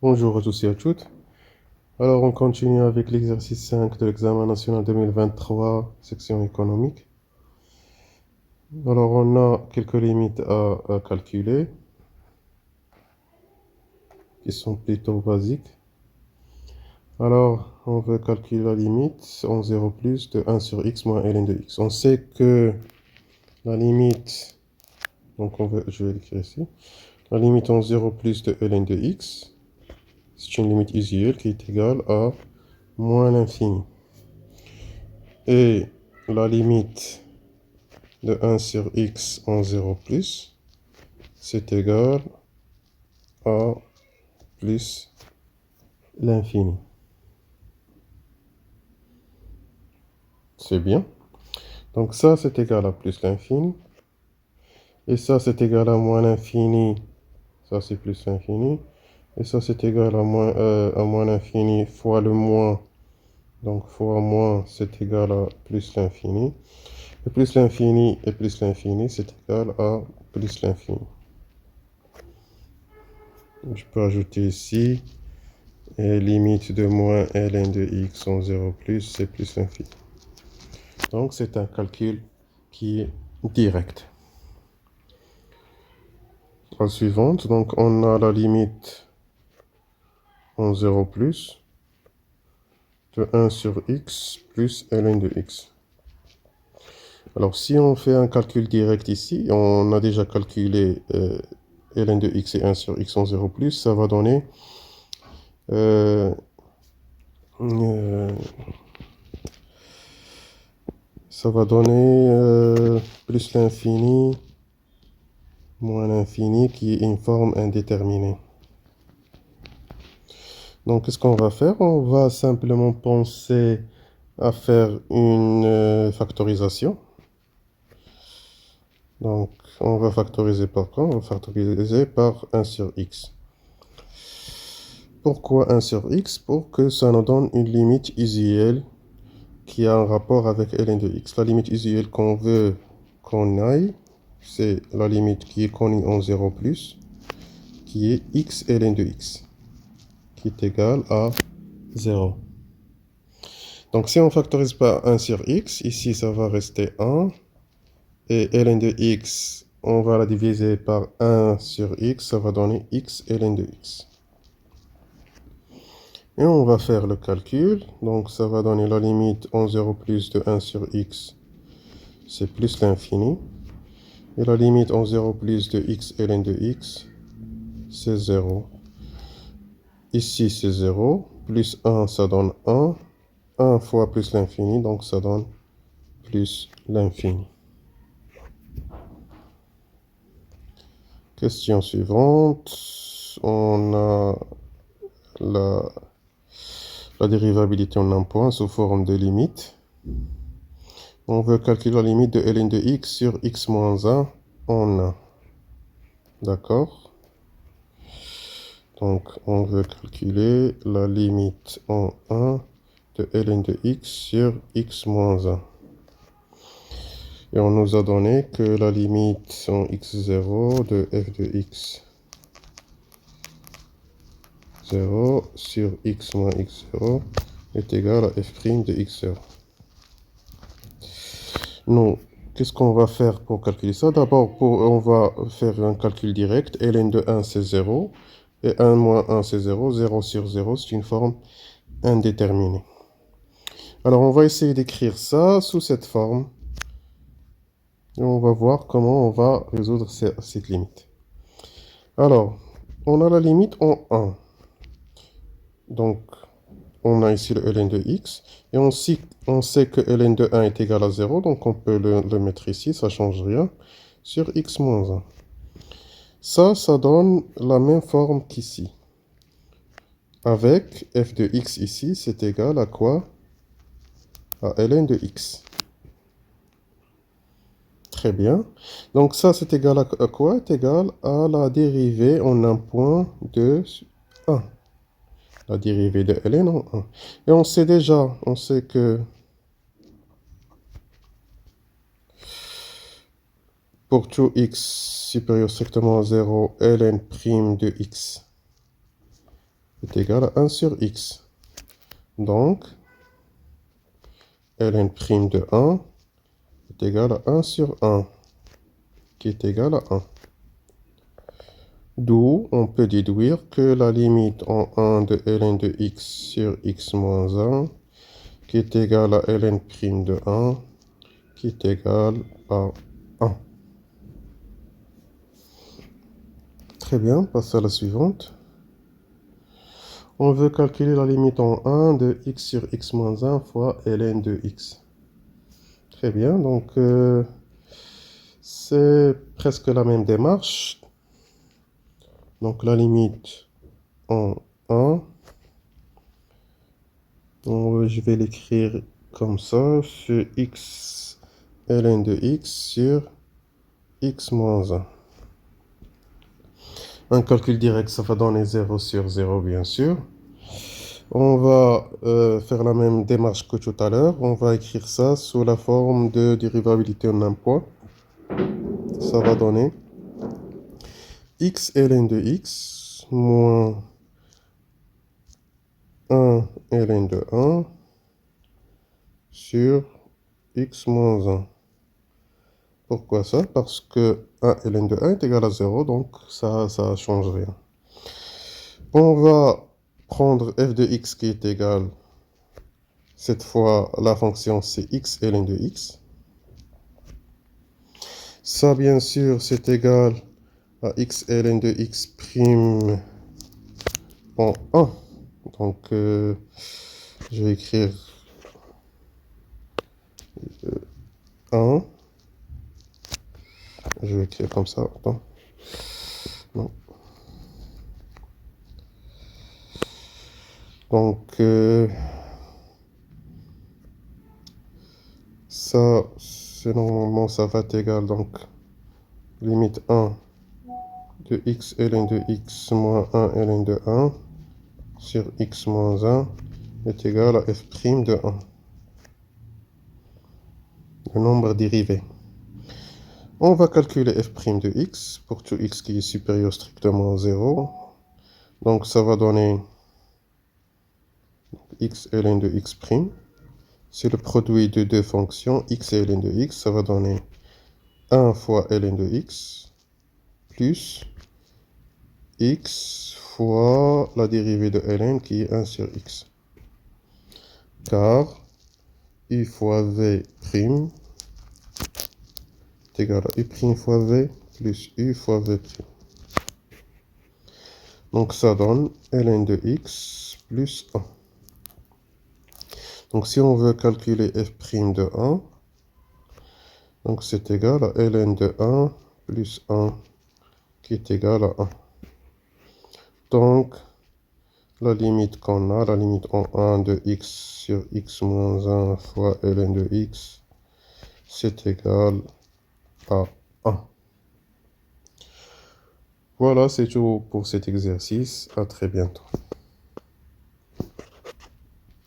Bonjour à tous et à toutes. Alors, on continue avec l'exercice 5 de l'examen national 2023, section économique. Alors, on a quelques limites à calculer, qui sont plutôt basiques. Alors, on veut calculer la limite en 0 plus de 1 sur x moins ln de x. On sait que la limite, donc je vais l'écrire ici, la limite en 0 plus de ln de x, c'est une limite usuelle qui est égale à moins l'infini. Et la limite de 1 sur x en 0 plus, c'est égal à plus l'infini. C'est bien. Donc ça, c'est égal à plus l'infini. Et ça, c'est égal à moins l'infini. Ça, c'est plus l'infini. Et ça, c'est égal à moins l'infini fois le moins. Donc fois moins, c'est égal à plus l'infini. Et plus l'infini et plus l'infini, c'est égal à plus l'infini. Je peux ajouter ici, et limite de moins ln de x en 0 plus, c'est plus l'infini. Donc c'est un calcul qui est direct. La suivante, donc on a la limite en 0 plus de 1 sur x plus ln de x. Alors si on fait un calcul direct ici, on a déjà calculé ln de x et 1 sur x en 0 plus, ça va donner plus l'infini moins l'infini qui est une forme indéterminée. Donc qu'est-ce qu'on va faire? On va simplement penser à faire une factorisation. Donc on va factoriser par quoi? On va factoriser par 1 sur x. Pourquoi 1 sur x? Pour que ça nous donne une limite usuelle qui a un rapport avec ln de x. La limite usuelle qu'on veut qu'on aille, c'est la limite qui est connue en 0 plus, qui est x ln de x, qui est égal à 0. Donc si on factorise par 1 sur x, ici ça va rester 1. Et ln de x, on va la diviser par 1 sur x, ça va donner x ln de x. Et on va faire le calcul. Donc ça va donner la limite en 0 plus de 1 sur x, c'est plus l'infini. Et la limite en 0 plus de x ln de x, c'est 0. Ici c'est 0. Plus 1, ça donne 1. 1 fois plus l'infini, donc ça donne plus l'infini. Question suivante. On a la dérivabilité en un point sous forme de limite. On veut calculer la limite de ln de x sur x moins 1 en 1. D'accord? Donc, on veut calculer la limite en 1 de ln de x sur x moins 1. Et on nous a donné que la limite en x0 de f de x 0 sur x moins x0 est égal à f' de x0. Nous, qu'est-ce qu'on va faire pour calculer ça? D'abord, on va faire un calcul direct. ln de 1, c'est 0. Et 1 moins 1, c'est 0. 0 sur 0, c'est une forme indéterminée. Alors, on va essayer d'écrire ça sous cette forme. Et on va voir comment on va résoudre cette limite. Alors, on a la limite en 1. Donc, on a ici le ln de x. Et on sait que ln de 1 est égal à 0. Donc, on peut le mettre ici, ça ne change rien. Sur x moins 1. Ça donne la même forme qu'ici. Avec f de x ici, c'est égal à quoi? À ln de x. Très bien. Donc ça, c'est égal à quoi? C'est égal à la dérivée en un point de 1. La dérivée de ln en 1. Et on sait que pour tout x supérieur strictement à 0, ln' de x est égal à 1 sur x. Donc, ln' de 1 est égal à 1 sur 1, qui est égal à 1. D'où on peut déduire que la limite en 1 de ln de x sur x moins 1, qui est égale à ln' de 1, qui est égal à 1. Très bien, passe à la suivante. On veut calculer la limite en 1 de x sur x moins 1 fois ln de x. Très bien, donc c'est presque la même démarche. Donc la limite en 1, je vais l'écrire comme ça, sur x ln de x sur x moins 1. Un calcul direct, ça va donner 0 sur 0, bien sûr. On va faire la même démarche que tout à l'heure. On va écrire ça sous la forme de dérivabilité en un point. Ça va donner x ln de x moins 1 ln de 1 sur x moins 1. Pourquoi ça? Parce que 1 ln de 1 est égal à 0, donc ça ne change rien. On va prendre f de x qui est égal, cette fois la fonction c'est x ln de x. Ça bien sûr c'est égal à x ln de x prime en 1. Donc je vais écrire 1. Je vais écrire comme ça. Attends. Non. Donc ça, c'est normalement ça va être égal, donc limite 1 de x ln de x moins 1 ln de 1 sur x moins 1 est égal à f' de 1. Le nombre dérivé. On va calculer f' de x pour tout x qui est supérieur strictement à 0. Donc ça va donner x ln de x'. C'est le produit de deux fonctions x et ln de x. Ça va donner 1 fois ln de x plus x fois la dérivée de ln qui est 1 sur x. Car u fois v' est égal à u' fois v plus u fois v'. Donc ça donne ln de x plus 1. Donc si on veut calculer f' de 1, donc c'est égal à ln de 1 plus 1 qui est égal à 1. Donc la limite qu'on a, la limite en 1 de x sur x moins 1 fois ln de x, c'est égal à 1. Voilà, c'est tout pour cet exercice. À très bientôt.